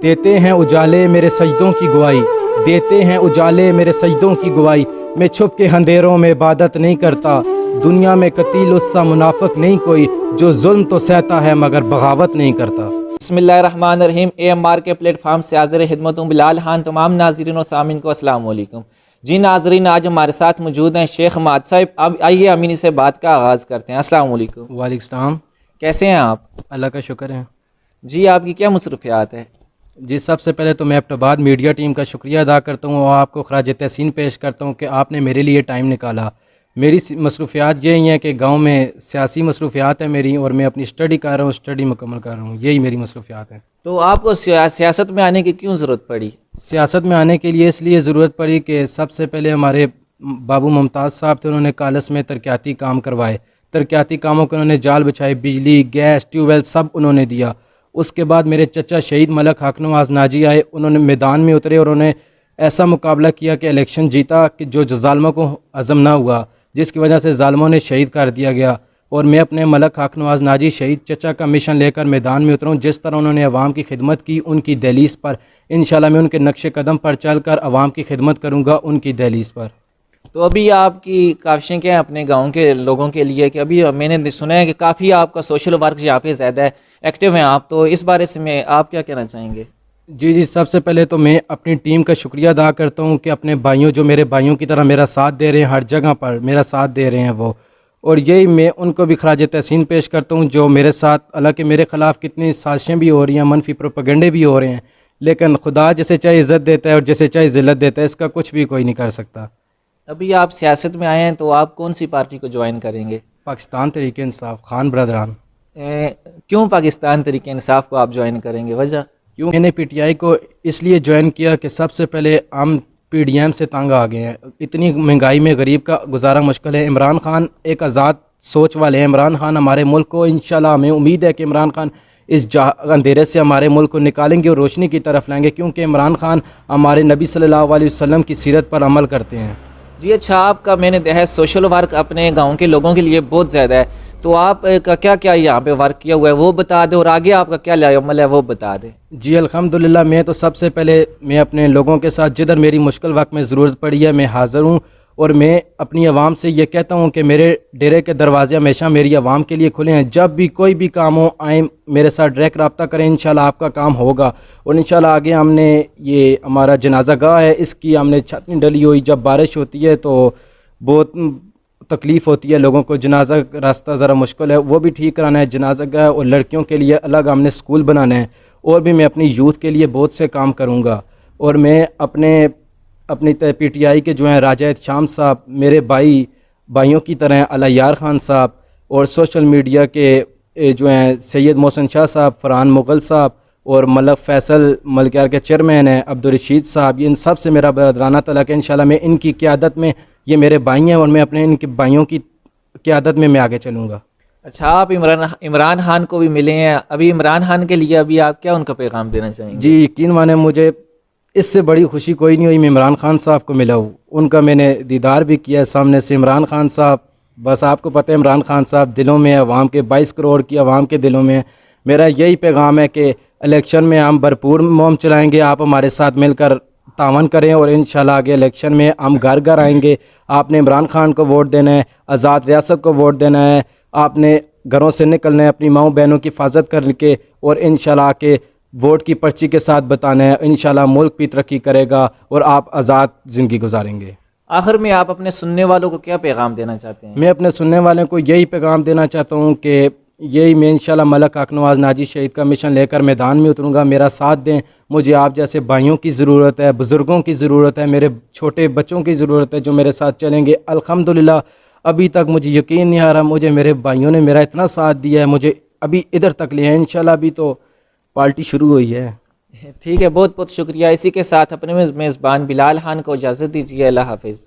देते हैं उजाले मेरे सजदों की गवाही, देते हैं उजाले मेरे सजदों की गवाही। मैं छुप के अंधेरों में इबादत नहीं करता, दुनिया में कतील उससा मुनाफिक नहीं कोई, जो जुल्म तो सहता है मगर बगावत नहीं करता। बिस्मिल्लाहिर्रहमानिर्रहीम। AMR के प्लेटफार्म से हाज़िर खिदमत हूँ बिलाल खान। तमाम नाज़रीन और सामीन को अस्सलाम वालेकुम। जी नाज़रीन, आज हमारे साथ मौजूद हैं शेख हमाद साहब। अब आइए अमीनी से बात का आगाज़ करते हैं। अस्सलाम वालेकुम। वालेकुम सलाम। कैसे हैं आप? अल्लाह का शुक्र है। जी, आपकी क्या मसरूफियात है? जी, सबसे पहले तो मैं एबटाबाद मीडिया टीम का शुक्रिया अदा करता हूँ और आपको खराज तहसीन पेश करता हूँ कि आपने मेरे लिए टाइम निकाला। मेरी मसरूफियात यही हैं कि गांव में सियासी मसरूफियात है मेरी, और मैं अपनी स्टडी कर रहा हूँ, स्टडी मुकम्मल कर रहा हूँ। यही मेरी मसरूफियात है। तो आपको सियासत में आने की क्यों ज़रूरत पड़ी? सियासत में आने के लिए इसलिए ज़रूरत पड़ी कि सबसे पहले हमारे बाबू मुमताज़ साहब थे, उन्होंने कालस में तरक्याती काम करवाए। तरक्याती कामों के उन्होंने जाल बिछाए, बिजली, गैस, ट्यूबवेल सब उन्होंने दिया। उसके बाद मेरे चचा शहीद मलक हक नवाज़ नाजी आए, उन्होंने मैदान में उतरे और उन्होंने ऐसा मुकाबला किया कि इलेक्शन जीता कि जो ज़ालिमों को हज़म ना हुआ, जिसकी वजह से ज़ालिमों ने शहीद कर दिया गया। और मैं अपने मलक हक नवाज़ नाजी शहीद चचा का मिशन लेकर मैदान में उतरा हूँ। जिस तरह उन्होंने अवाम की खिदमत की, उनकी दहलीज़ पर इंशाल्लाह मैं उनके नक्शे कदम पर चल कर अवाम की खिदमत करूँगा उनकी दहलीज़ पर। तो अभी आपकी काविशें क्या हैं अपने गांव के लोगों के लिए? कि अभी मैंने सुना है कि काफ़ी आपका सोशल वर्क यहाँ पे ज़्यादा एक्टिव हैं आप, तो इस बारे में आप क्या कहना चाहेंगे? जी, सबसे पहले तो मैं अपनी टीम का शुक्रिया अदा करता हूँ कि अपने भाइयों, जो मेरे भाइयों की तरह मेरा साथ दे रहे हैं, हर जगह पर मेरा साथ दे रहे हैं वो। और यही मैं उनको भी खराज तहसीन पेश करता हूँ जो मेरे साथ, हालांकि मेरे ख़िलाफ़ कितनी साजिशें भी हो रही हैं, मनफी प्रोपेगेंडे भी हो रहे हैं, लेकिन खुदा जिसे चाहे इज़्ज़त देता है और जिसे चाहे ज़िल्लत देता है, इसका कुछ भी कोई नहीं कर सकता। अभी आप सियासत में आए हैं तो आप कौन सी पार्टी को ज्वाइन करेंगे? पाकिस्तान तहरीक इंसाफ, खान ब्रदरान। क्यों पाकिस्तान तहरीक इंसाफ को आप ज्वाइन करेंगे? वजह? क्यों मैंने PTI को इसलिए ज्वाइन किया कि सबसे पहले हम PDM से तंग आ गए हैं। इतनी महंगाई में गरीब का गुजारा मुश्किल है। इमरान खान एक आज़ाद सोच वाले हैं। इमरान खान हमारे मुल्क को, इंशाल्लाह हमें उम्मीद है कि इमरान खान इस अंधेरे से हमारे मुल्क को निकालेंगे और रोशनी की तरफ लाएंगे, क्योंकि इमरान खान हमारे नबी सल्लल्लाहु अलैहि वसल्लम की सीरत पर अमल करते हैं। जी अच्छा, आपका मैंने देखा है सोशल वर्क अपने गांव के लोगों के लिए बहुत ज़्यादा है, तो आप का क्या क्या यहाँ पे वर्क किया हुआ है वो बता दें, और आगे आपका क्या अमल है वो बता दें। जी अल्हम्दुलिल्लाह, मैं तो सबसे पहले मैं अपने लोगों के साथ जिधर मेरी मुश्किल वक्त में ज़रूरत पड़ी है मैं हाज़िर हूँ, और मैं अपनी आवाम से ये कहता हूँ कि मेरे डेरे के दरवाजे हमेशा मेरी आवाम के लिए खुले हैं। जब भी कोई भी काम हो, आए मेरे साथ डायरेक्ट रब्ता करें, इंशाल्लाह आपका काम होगा। और इंशाल्लाह आगे हमने ये हमारा जनाजा गाह है, इसकी हमने छत नहीं डली हुई। जब बारिश होती है तो बहुत तकलीफ़ होती है लोगों को, जनाजा रास्ता ज़रा मुश्किल है, वो भी ठीक कराना है जनाजा गाह। और लड़कियों के लिए अलग हमने स्कूल बनाना है, और भी मैं अपनी यूथ के लिए बहुत से काम करूँगा। और मैं अपनी PTI के जो हैं राजा शाम साहब, मेरे भाइयों की तरह अलायार ख़ान साहब, और सोशल मीडिया के जो हैं सैयद मोहसिन शाह साहब, फ़रहान मुग़ल साहब, और मलक फ़ैसल मलकियार के चेयरमैन हैं अब्दुल रशीद साहब, इन सब से मेरा बरदराना तलक है। इंशाल्लाह मैं इनकी क़यादत में, ये मेरे भाई हैं और मैं अपने इनके भाइयों की क़यादत में मैं आगे चलूँगा। अच्छा, आप इमरान खान को भी मिले हैं। अभी इमरान खान के लिए अभी आप क्या उनका पैगाम देना चाहेंगे? जी यकीन माने, मुझे इससे बड़ी खुशी कोई नहीं हुई। मैं इमरान खान साहब को मिला हूँ, उनका मैंने दीदार भी किया है सामने से। इमरान खान साहब, बस आपको पता है इमरान खान साहब दिलों में, आवाम के 22 करोड़ की आवाम के दिलों में। मेरा यही पैगाम है कि इलेक्शन में हम भरपूर मुहिम चलाएँगे, आप हमारे साथ मिलकर तावन करें, और इंशाल्लाह आगे इलेक्शन में हम घर घर आएँगे। आपने इमरान खान को वोट देना है, आज़ाद रियासत को वोट देना है, आपने घरों से निकलना है अपनी माओ बहनों की हिफाजत करके, और इंशाल्लाह के वोट की पर्ची के साथ बताना है। इंशाल्लाह मुल्क भी तरक्की करेगा और आप आज़ाद ज़िंदगी गुजारेंगे। आखिर में आप अपने सुनने वालों को क्या पैगाम देना चाहते हैं? मैं अपने सुनने वालों को यही पैगाम देना चाहता हूँ कि यही मैं इंशाल्लाह मलक हक नवाज़ नाजी शहीद का मिशन लेकर मैदान में उतरूँगा। मेरा साथ दें, मुझे आप जैसे भाइयों की ज़रूरत है, बुज़ुर्गों की ज़रूरत है, मेरे छोटे बच्चों की ज़रूरत है जो मेरे साथ चलेंगे। अल्हम्दुलिल्लाह अभी तक मुझे यकीन नहीं आ रहा, मुझे मेरे भाइयों ने मेरा इतना साथ दिया है, मुझे अभी इधर तक ले हैं। इंशाल्लाह अभी तो पार्टी शुरू हुई है। ठीक है, बहुत बहुत शुक्रिया। इसी के साथ अपने मेज़बान बिलाल खान को इजाज़त दीजिए। अल्लाह हाफ़िज़।